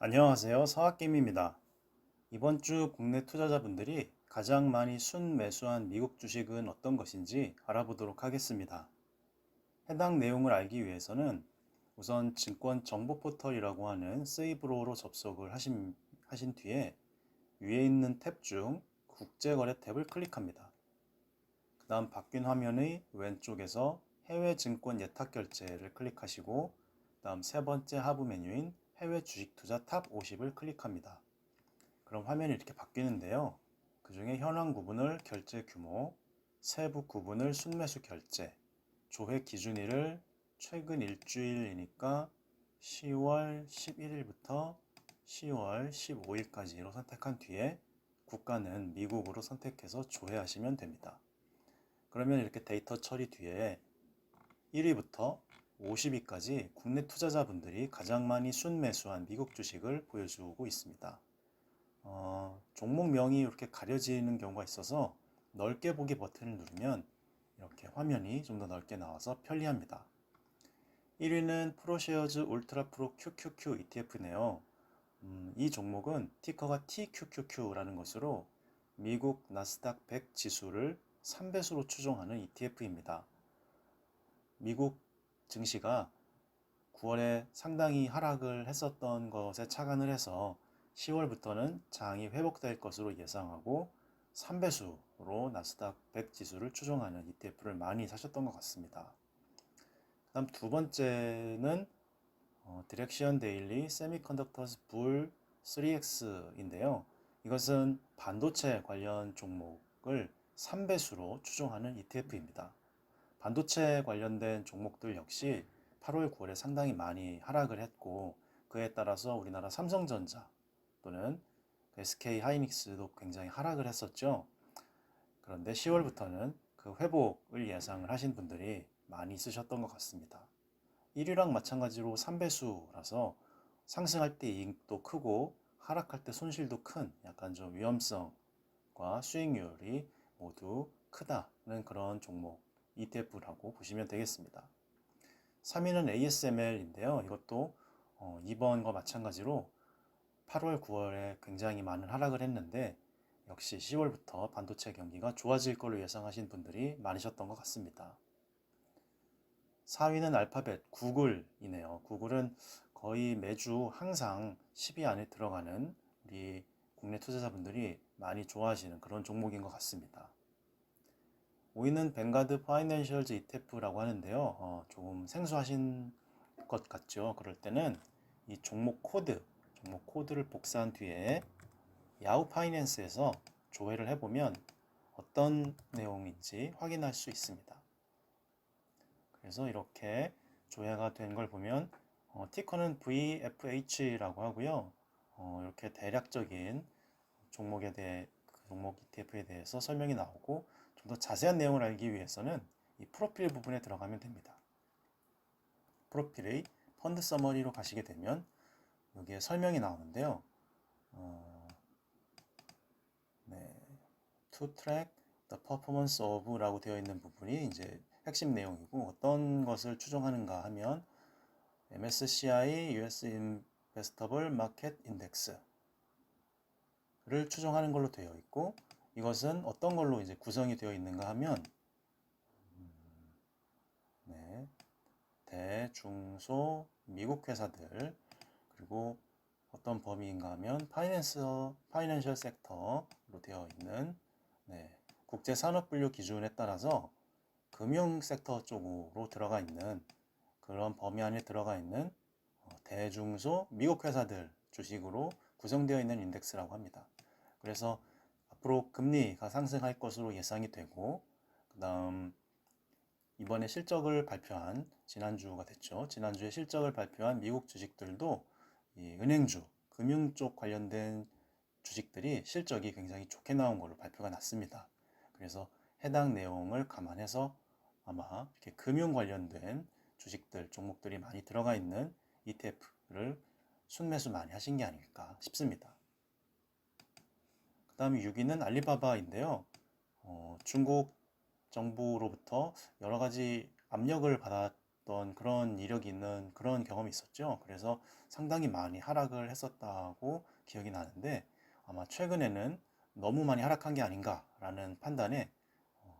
안녕하세요. 서학김입니다. 이번 주 국내 투자자분들이 가장 많이 순매수한 미국 주식은 어떤 것인지 알아보도록 하겠습니다. 해당 내용을 알기 위해서는 우선 증권 정보 포털이라고 하는 세이브로로 접속을 하신 뒤에 위에 있는 탭 중 국제거래 탭을 클릭합니다. 그 다음 바뀐 화면의 왼쪽에서 해외 증권 예탁 결제를 클릭하시고 다음 세 번째 하부 메뉴인 해외 주식 투자 탑 50을 클릭합니다. 그럼 화면이 이렇게 바뀌는데요. 그 중에 현황 구분을 결제 규모, 세부 구분을 순매수 결제, 조회 기준일을 최근 일주일이니까 10월 11일부터 10월 15일까지로 선택한 뒤에 국가는 미국으로 선택해서 조회하시면 됩니다. 그러면 이렇게 데이터 처리 뒤에 1위부터 50위까지 국내 투자자분들이 가장 많이 순매수한 미국 주식을 보여주고 있습니다. 종목명이 이렇게 가려지는 경우가 있어서 넓게 보기 버튼을 누르면 이렇게 화면이 좀 더 넓게 나와서 편리합니다. 1위는 프로쉐어즈 울트라 프로 QQQ ETF네요. 이 종목은 티커가 TQQQ라는 것으로 미국 나스닥 100 지수를 3배수로 추종하는 ETF입니다. 미국 증시가 9월에 상당히 하락을 했었던 것에 착안을 해서 10월부터는 장이 회복될 것으로 예상하고 3배수로 나스닥 100 지수를 추종하는 ETF를 많이 사셨던 것 같습니다. 그 다음 두 번째는 디렉션 데일리 세미컨덕터스 불 3X인데요. 이것은 반도체 관련 종목을 3배수로 추종하는 ETF입니다. 반도체 관련된 종목들 역시 8월, 9월에 상당히 많이 하락을 했고 그에 따라서 우리나라 삼성전자 또는 SK 하이닉스도 굉장히 하락을 했었죠. 그런데 10월부터는 그 회복을 예상을 하신 분들이 많이 있으셨던 것 같습니다. 1위랑 마찬가지로 3배수라서 상승할 때 이익도 크고 하락할 때 손실도 큰 약간 좀 위험성과 수익률이 모두 크다는 그런 종목 ETF라고 보시면 되겠습니다. 3위는 ASML인데요. 이것도 2번과 마찬가지로 8월, 9월에 굉장히 많은 하락을 했는데 역시 10월부터 반도체 경기가 좋아질 걸로 예상하신 분들이 많으셨던 것 같습니다. 4위는 알파벳 구글이네요. 구글은 거의 매주 항상 10위 안에 들어가는 우리 국내 투자자분들이 많이 좋아하시는 그런 종목인 것 같습니다. 5위는 뱅가드 파이낸셜즈 ETF라고 하는데요. 조금 생소하신 것 같죠. 그럴 때는 이 종목 코드를 복사한 뒤에 야후 파이낸스에서 조회를 해보면 어떤 내용인지 확인할 수 있습니다. 그래서 이렇게 조회가 된 걸 보면 티커는 VFH라고 하고요. 이렇게 대략적인 종목에 대해 그 종목 ETF에 대해서 설명이 나오고 좀 더 자세한 내용을 알기 위해서는 이 프로필 부분에 들어가면 됩니다. 프로필의 펀드 서머리로 가시게 되면 여기에 설명이 나오는데요. 네, To track the performance of라고 되어 있는 부분이 이제 핵심 내용이고 어떤 것을 추종하는가 하면 MSCI US Investable Market Index를 추종하는 걸로 되어 있고 이것은 어떤 걸로 이제 구성이 되어 있는가 하면 네, 대중소 미국 회사들 그리고 어떤 범위인가 하면 파이낸셜 섹터로 되어 있는 네, 국제산업분류 기준에 따라서 금융 섹터 쪽으로 들어가 있는 그런 범위 안에 들어가 있는 대중소 미국 회사들 주식으로 구성되어 있는 인덱스라고 합니다. 그래서 앞으로 금리가 상승할 것으로 예상이 되고 그 다음 이번에 실적을 발표한 지난주가 됐죠. 지난주에 실적을 발표한 미국 주식들도 이 은행주, 금융 쪽 관련된 주식들이 실적이 굉장히 좋게 나온 걸로 발표가 났습니다. 그래서 해당 내용을 감안해서 아마 이렇게 금융 관련된 주식들, 종목들이 많이 들어가 있는 ETF를 순매수 많이 하신 게 아닐까 싶습니다. 그 다음에 6위는 알리바바인데요. 중국 정부로부터 여러 가지 압력을 어떤 그런 이력이 있는 그런 경험이 있었죠. 그래서 상당히 많이 하락을 했었다고 기억이 나는데 아마 최근에는 너무 많이 하락한 게 아닌가라는 판단에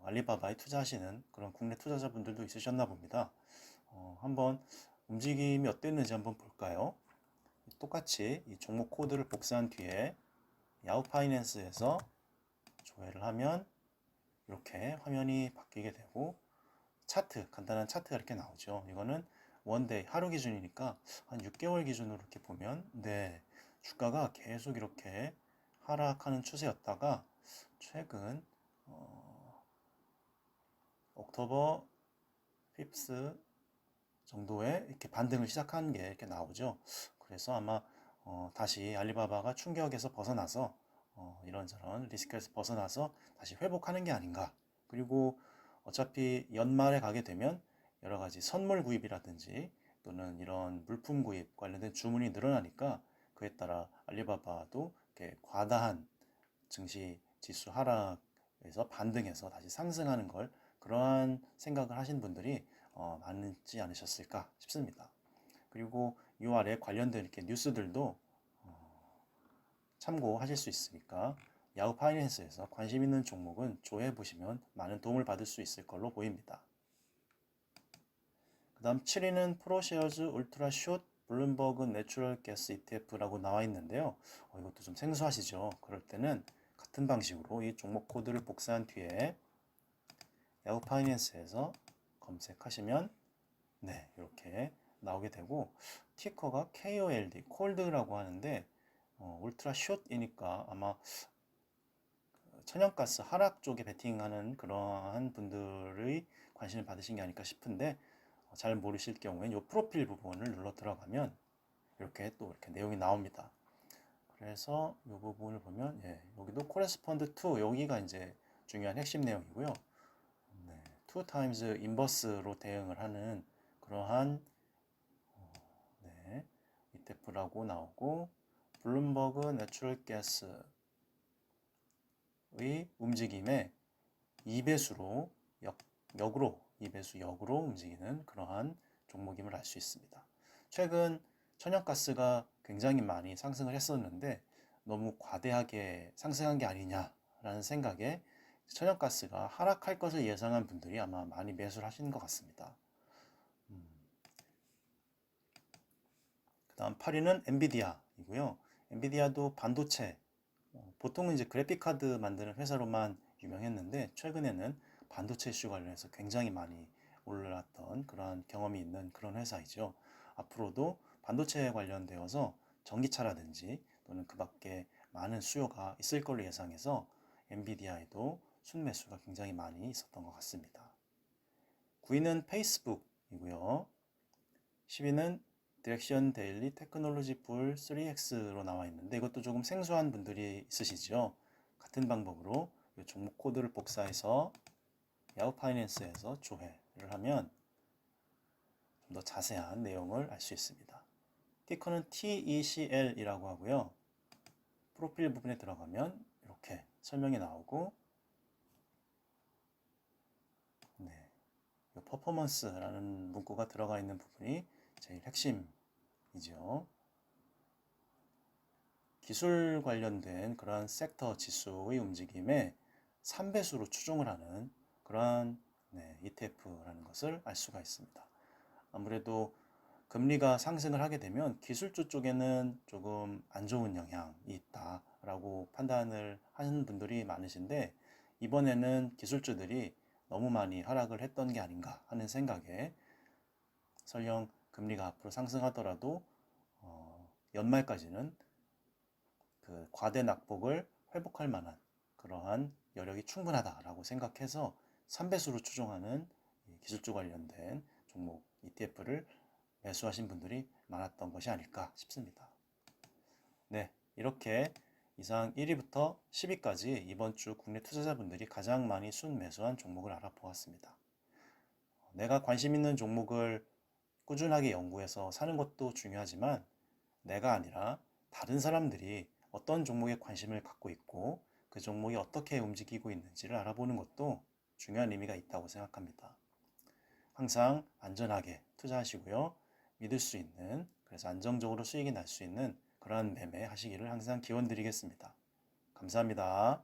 알리바바에 투자하시는 그런 국내 투자자분들도 있으셨나 봅니다. 한번 움직임이 어땠는지 한번 볼까요? 똑같이 이 종목 코드를 복사한 뒤에 야후 파이낸스에서 조회를 하면 이렇게 화면이 바뀌게 되고 차트, 간단한 차트가 이렇게 나오죠. 이거는 원데이, 하루 기준이니까 한 6개월 기준으로 이렇게 보면 네, 주가가 계속 이렇게 하락하는 추세였다가 최근 옥토버 5th 정도에 이렇게 반등을 시작한 게 이렇게 나오죠. 그래서 아마 다시 알리바바가 충격에서 벗어나서 이런저런 리스크에서 벗어나서 다시 회복하는 게 아닌가. 그리고 어차피 연말에 가게 되면 여러 가지 선물 구입이라든지 또는 이런 물품 구입 관련된 주문이 늘어나니까 그에 따라 알리바바도 이렇게 과다한 증시 지수 하락에서 반등해서 다시 상승하는 걸 그러한 생각을 하신 분들이 많지 않으셨을까 싶습니다. 그리고 이 아래 관련된 이렇게 뉴스들도 참고하실 수 있으니까 야후 파이낸스에서 관심 있는 종목은 조회해 보시면 많은 도움을 받을 수 있을 걸로 보입니다. 그 다음 7위는 프로쉐어즈 울트라 숏 블룸버그 내추럴 가스 ETF라고 나와 있는데요. 이것도 좀 생소하시죠? 그럴 때는 같은 방식으로 이 종목 코드를 복사한 뒤에 야후 파이낸스에서 검색하시면 네, 이렇게 나오게 되고 티커가 KOLD, 콜드라고 하는데 울트라 숏이니까 아마 천연가스 하락 쪽에 베팅하는 그러한 분들의 관심을 받으신 게 아닐까 싶은데 잘 모르실 경우엔 이 프로필 부분을 눌러 들어가면 이렇게 또 이렇게 내용이 나옵니다. 그래서 이 부분을 보면 여기도 코레스펀드 투 여기가 이제 중요한 핵심 내용이고요. 네, 2x 인버스로 대응을 하는 그러한 ETF라고 나오고 블룸버그 내추럴 가스의 움직임에 2배수로 역으로 2배수 역으로 움직이는 그러한 종목임을 알 수 있습니다. 최근 천연가스가 굉장히 많이 상승을 했었는데 너무 과대하게 상승한 게 아니냐라는 생각에 천연가스가 하락할 것을 예상한 분들이 아마 많이 매수를 하시는 것 같습니다. 그 다음 8위는 엔비디아이고요. 엔비디아도 반도체, 보통은 이제 그래픽카드 만드는 회사로만 유명했는데 최근에는 반도체 이슈 관련해서 굉장히 많이 올랐던 그러한 경험이 있는 그런 회사이죠. 앞으로도 반도체에 관련되어서 전기차라든지 또는 그 밖에 많은 수요가 있을 걸로 예상해서 엔비디아에도 순매수가 굉장히 많이 있었던 것 같습니다. 9위는 페이스북이고요. 10위는 디렉션 데일리 테크놀로지 풀 3X로 나와 있는데 이것도 조금 생소한 분들이 있으시죠. 같은 방법으로 종목 코드를 복사해서 야후 파이낸스에서 조회를 하면 좀 더 자세한 내용을 알 수 있습니다. 티커는 TECL이라고 하고요. 프로필 부분에 들어가면 이렇게 설명이 나오고 퍼포먼스라는 문구가 들어가 있는 부분이 제일 핵심이죠. 기술 관련된 그러한 섹터 지수의 움직임에 3배수로 추종을 하는 그러한 ETF라는 것을 알 수가 있습니다. 아무래도 금리가 상승을 하게 되면 기술주 쪽에는 조금 안 좋은 영향이 있다라고 판단을 하는 분들이 많으신데 이번에는 기술주들이 너무 많이 하락을 했던 게 아닌가 하는 생각에 설령 금리가 앞으로 상승하더라도 연말까지는 그 과대 낙폭을 회복할 만한 그러한 여력이 충분하다라고 생각해서 3배수로 추종하는 기술주 관련된 종목 ETF를 매수하신 분들이 많았던 것이 아닐까 싶습니다. 네, 이렇게 이상 1위부터 10위까지 이번 주 국내 투자자분들이 가장 많이 순매수한 종목을 알아보았습니다. 내가 관심 있는 종목을 꾸준하게 연구해서 사는 것도 중요하지만 내가 아니라 다른 사람들이 어떤 종목에 관심을 갖고 있고 그 종목이 어떻게 움직이고 있는지를 알아보는 것도 중요한 의미가 있다고 생각합니다. 항상 안전하게 투자하시고요. 믿을 수 있는, 그래서 안정적으로 수익이 날 수 있는 그러한 매매 하시기를 항상 기원 드리겠습니다. 감사합니다.